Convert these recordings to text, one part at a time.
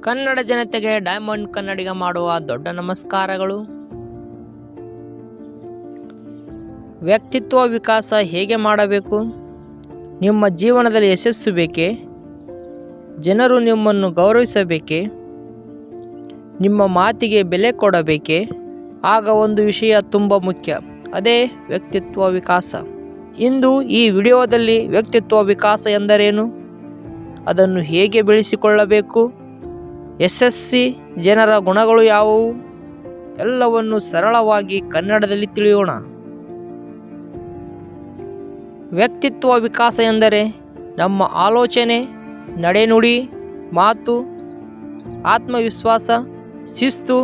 ಕನ್ನಡ ಜನತೆಗೆ ಡೈಮಂಡ್ ಕನ್ನಡಿಗ ಮಾಡುವ ದೊಡ್ಡ ನಮಸ್ಕಾರಗಳು. ವ್ಯಕ್ತಿತ್ವ ವಿಕಾಸ ಹೇಗೆ ಮಾಡಬೇಕು? ನಿಮ್ಮ ಜೀವನದಲ್ಲಿ ಯಶಸ್ಸು ಬೇಕೇ? ಜನರು ನಿಮ್ಮನ್ನು ಗೌರವಿಸಬೇಕೇ? ನಿಮ್ಮ ಮಾತಿಗೆ ಬೆಲೆ ಕೊಡಬೇಕೇ? ಆಗ ಒಂದು ವಿಷಯ ತುಂಬ ಮುಖ್ಯ, ಅದೇ ವ್ಯಕ್ತಿತ್ವ ವಿಕಾಸ. ಇಂದು ಈ ವಿಡಿಯೋದಲ್ಲಿ ವ್ಯಕ್ತಿತ್ವ ವಿಕಾಸ ಎಂದರೇನು, ಅದನ್ನು ಹೇಗೆ ಬೆಳೆಸಿಕೊಳ್ಳಬೇಕು, ಯಶಸ್ವಿ ಜನರ ಗುಣಗಳು ಯಾವುವು, ಎಲ್ಲವನ್ನು ಸರಳವಾಗಿ ಕನ್ನಡದಲ್ಲಿ ತಿಳಿಯೋಣ. ವ್ಯಕ್ತಿತ್ವ ವಿಕಾಸ ಎಂದರೆ ನಮ್ಮ ಆಲೋಚನೆ, ನಡೆನುಡಿ, ಮಾತು, ಆತ್ಮವಿಶ್ವಾಸ, ಶಿಸ್ತು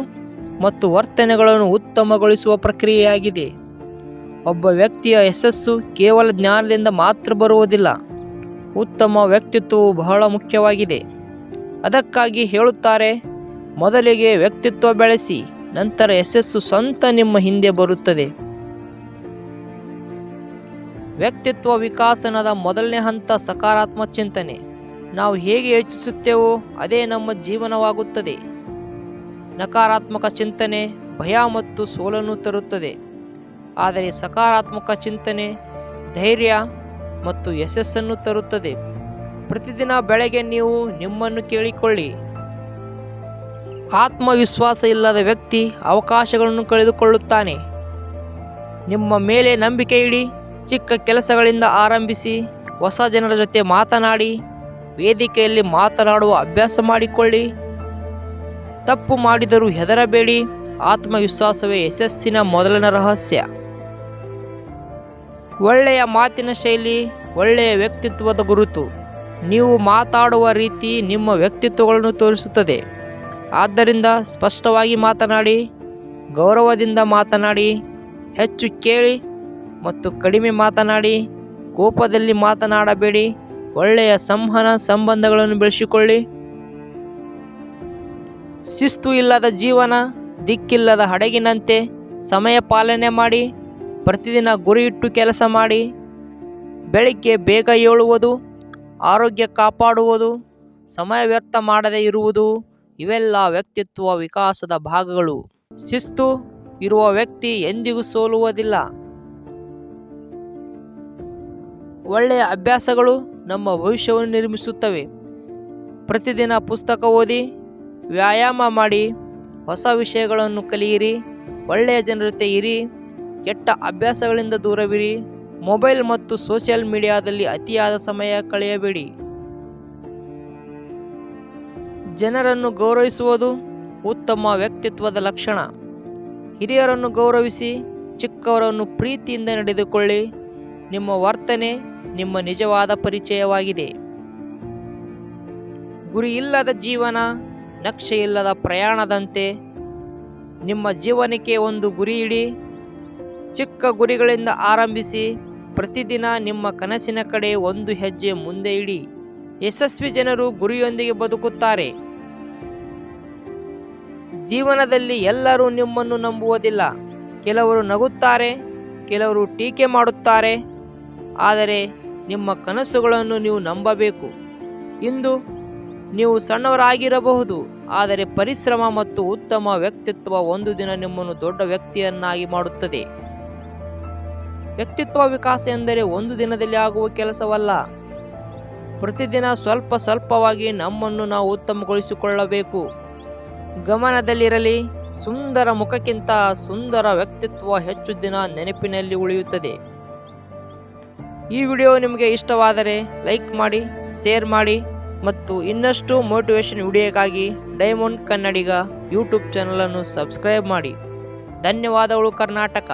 ಮತ್ತು ವರ್ತನೆಗಳನ್ನು ಉತ್ತಮಗೊಳಿಸುವ ಪ್ರಕ್ರಿಯೆಯಾಗಿದೆ. ಒಬ್ಬ ವ್ಯಕ್ತಿಯ ಯಶಸ್ಸು ಕೇವಲ ಜ್ಞಾನದಿಂದ ಮಾತ್ರ ಬರುವುದಿಲ್ಲ. ಉತ್ತಮ ವ್ಯಕ್ತಿತ್ವವು ಬಹಳ ಮುಖ್ಯವಾಗಿದೆ. ಅದಕ್ಕಾಗಿ ಹೇಳುತ್ತಾರೆ, ಮೊದಲಿಗೆ ವ್ಯಕ್ತಿತ್ವ ಬೆಳೆಸಿ, ನಂತರ ಯಶಸ್ಸು ಸ್ವಂತ ನಿಮ್ಮ ಹಿಂದೆ ಬರುತ್ತದೆ. ವ್ಯಕ್ತಿತ್ವ ವಿಕಾಸನದ ಮೊದಲನೇ ಹಂತ ಸಕಾರಾತ್ಮಕ ಚಿಂತನೆ. ನಾವು ಹೇಗೆ ಯೋಚಿಸುತ್ತೇವೋ ಅದೇ ನಮ್ಮ ಜೀವನವಾಗುತ್ತದೆ. ನಕಾರಾತ್ಮಕ ಚಿಂತನೆ ಭಯ ಮತ್ತು ಸೋಲನ್ನು ತರುತ್ತದೆ. ಆದರೆ ಸಕಾರಾತ್ಮಕ ಚಿಂತನೆ ಧೈರ್ಯ ಮತ್ತು ಯಶಸ್ಸನ್ನು ತರುತ್ತದೆ. ಪ್ರತಿದಿನ ಬೆಳಗ್ಗೆ ನೀವು ನಿಮ್ಮನ್ನು ಕೇಳಿಕೊಳ್ಳಿ, ಆತ್ಮವಿಶ್ವಾಸ ಇಲ್ಲದ ವ್ಯಕ್ತಿ ಅವಕಾಶಗಳನ್ನು ಕಳೆದುಕೊಳ್ಳುತ್ತಾನೆ. ನಿಮ್ಮ ಮೇಲೆ ನಂಬಿಕೆ ಇಡಿ. ಚಿಕ್ಕ ಕೆಲಸಗಳಿಂದ ಆರಂಭಿಸಿ. ಹೊಸ ಜನರ ಜೊತೆ ಮಾತನಾಡಿ. ವೇದಿಕೆಯಲ್ಲಿ ಮಾತನಾಡುವ ಅಭ್ಯಾಸ ಮಾಡಿಕೊಳ್ಳಿ. ತಪ್ಪು ಮಾಡಿದರೂ ಹೆದರಬೇಡಿ. ಆತ್ಮವಿಶ್ವಾಸವೇ ಯಶಸ್ಸಿನ ಮೊದಲನೇ ರಹಸ್ಯ. ಒಳ್ಳೆಯ ಮಾತಿನ ಶೈಲಿ ಒಳ್ಳೆಯ ವ್ಯಕ್ತಿತ್ವದ ಗುರುತು. ನೀವು ಮಾತಾಡುವ ರೀತಿ ನಿಮ್ಮ ವ್ಯಕ್ತಿತ್ವಗಳನ್ನು ತೋರಿಸುತ್ತದೆ. ಆದ್ದರಿಂದ ಸ್ಪಷ್ಟವಾಗಿ ಮಾತನಾಡಿ, ಗೌರವದಿಂದ ಮಾತನಾಡಿ, ಹೆಚ್ಚು ಕೇಳಿ ಮತ್ತು ಕಡಿಮೆ ಮಾತನಾಡಿ. ಕೋಪದಲ್ಲಿ ಮಾತನಾಡಬೇಡಿ. ಒಳ್ಳೆಯ ಸಂವಹನ ಸಂಬಂಧಗಳನ್ನು ಬೆಳೆಸಿಕೊಳ್ಳಿ. ಶಿಸ್ತು ಇಲ್ಲದ ಜೀವನ ದಿಕ್ಕಿಲ್ಲದ ಹಡಗಿನಂತೆ. ಸಮಯ ಪಾಲನೆ ಮಾಡಿ. ಪ್ರತಿದಿನ ಗುರಿ ಇಟ್ಟು ಕೆಲಸ ಮಾಡಿ. ಬೆಳಿಗ್ಗೆ ಬೇಗ ಏಳುವುದು, ಆರೋಗ್ಯ ಕಾಪಾಡುವುದು, ಸಮಯ ವ್ಯರ್ಥ ಮಾಡದೇ ಇರುವುದು, ಇವೆಲ್ಲ ವ್ಯಕ್ತಿತ್ವ ವಿಕಾಸದ ಭಾಗಗಳು. ಶಿಸ್ತು ಇರುವ ವ್ಯಕ್ತಿ ಎಂದಿಗೂ ಸೋಲುವುದಿಲ್ಲ. ಒಳ್ಳೆಯ ಅಭ್ಯಾಸಗಳು ನಮ್ಮ ಭವಿಷ್ಯವನ್ನು ನಿರ್ಮಿಸುತ್ತವೆ. ಪ್ರತಿದಿನ ಪುಸ್ತಕ ಓದಿ, ವ್ಯಾಯಾಮ ಮಾಡಿ, ಹೊಸ ವಿಷಯಗಳನ್ನು ಕಲಿಯಿರಿ, ಒಳ್ಳೆಯ ಜನರ ಜೊತೆ ಇರಿ, ಕೆಟ್ಟ ಅಭ್ಯಾಸಗಳಿಂದ ದೂರವಿರಿ. ಮೊಬೈಲ್ ಮತ್ತು ಸೋಷಿಯಲ್ ಮೀಡಿಯಾದಲ್ಲಿ ಅತಿಯಾದ ಸಮಯ ಕಳೆಯಬೇಡಿ. ಜನರನ್ನು ಗೌರವಿಸುವುದು ಉತ್ತಮ ವ್ಯಕ್ತಿತ್ವದ ಲಕ್ಷಣ. ಹಿರಿಯರನ್ನು ಗೌರವಿಸಿ, ಚಿಕ್ಕವರನ್ನು ಪ್ರೀತಿಯಿಂದ ನಡೆದುಕೊಳ್ಳಿ. ನಿಮ್ಮ ವರ್ತನೆ ನಿಮ್ಮ ನಿಜವಾದ ಪರಿಚಯವಾಗಿದೆ. ಗುರಿ ಇಲ್ಲದ ಜೀವನ ನಕ್ಷೆ ಇಲ್ಲದ ಪ್ರಯಾಣದಂತೆ. ನಿಮ್ಮ ಜೀವನಕ್ಕೆ ಒಂದು ಗುರಿ ಇಡಿ. ಚಿಕ್ಕ ಗುರಿಗಳಿಂದ ಆರಂಭಿಸಿ. ಪ್ರತಿದಿನ ನಿಮ್ಮ ಕನಸಿನ ಕಡೆ ಒಂದು ಹೆಜ್ಜೆ ಮುಂದೆ ಇಡಿ. ಯಶಸ್ವಿ ಜನರು ಗುರಿಯೊಂದಿಗೆ ಬದುಕುತ್ತಾರೆ. ಜೀವನದಲ್ಲಿ ಎಲ್ಲರೂ ನಿಮ್ಮನ್ನು ನಂಬುವುದಿಲ್ಲ. ಕೆಲವರು ನಗುತ್ತಾರೆ, ಕೆಲವರು ಟೀಕೆ ಮಾಡುತ್ತಾರೆ. ಆದರೆ ನಿಮ್ಮ ಕನಸುಗಳನ್ನು ನೀವು ನಂಬಬೇಕು. ಇಂದು ನೀವು ಸಣ್ಣವರಾಗಿರಬಹುದು, ಆದರೆ ಪರಿಶ್ರಮ ಮತ್ತು ಉತ್ತಮ ವ್ಯಕ್ತಿತ್ವ ಒಂದು ದಿನ ನಿಮ್ಮನ್ನು ದೊಡ್ಡ ವ್ಯಕ್ತಿಯನ್ನಾಗಿ ಮಾಡುತ್ತದೆ. ವ್ಯಕ್ತಿತ್ವ ವಿಕಾಸ ಎಂದರೆ ಒಂದು ದಿನದಲ್ಲಿ ಆಗುವ ಕೆಲಸವಲ್ಲ. ಪ್ರತಿದಿನ ಸ್ವಲ್ಪ ಸ್ವಲ್ಪವಾಗಿ ನಮ್ಮನ್ನು ನಾವು ಉತ್ತಮಗೊಳಿಸಿಕೊಳ್ಳಬೇಕು. ಗಮನದಲ್ಲಿರಲಿ, ಸುಂದರ ಮುಖಕ್ಕಿಂತ ಸುಂದರ ವ್ಯಕ್ತಿತ್ವ ಹೆಚ್ಚು ದಿನ ನೆನಪಿನಲ್ಲಿ ಉಳಿಯುತ್ತದೆ. ಈ ವಿಡಿಯೋ ನಿಮಗೆ ಇಷ್ಟವಾದರೆ ಲೈಕ್ ಮಾಡಿ, ಶೇರ್ ಮಾಡಿ ಮತ್ತು ಇನ್ನಷ್ಟು ಮೋಟಿವೇಶನ್ ವಿಡಿಯೋಗಾಗಿ ಡೈಮಂಡ್ ಕನ್ನಡಿಗ ಯೂಟ್ಯೂಬ್ ಚಾನಲನ್ನು ಸಬ್ಸ್ಕ್ರೈಬ್ ಮಾಡಿ. ಧನ್ಯವಾದಗಳು ಕರ್ನಾಟಕ.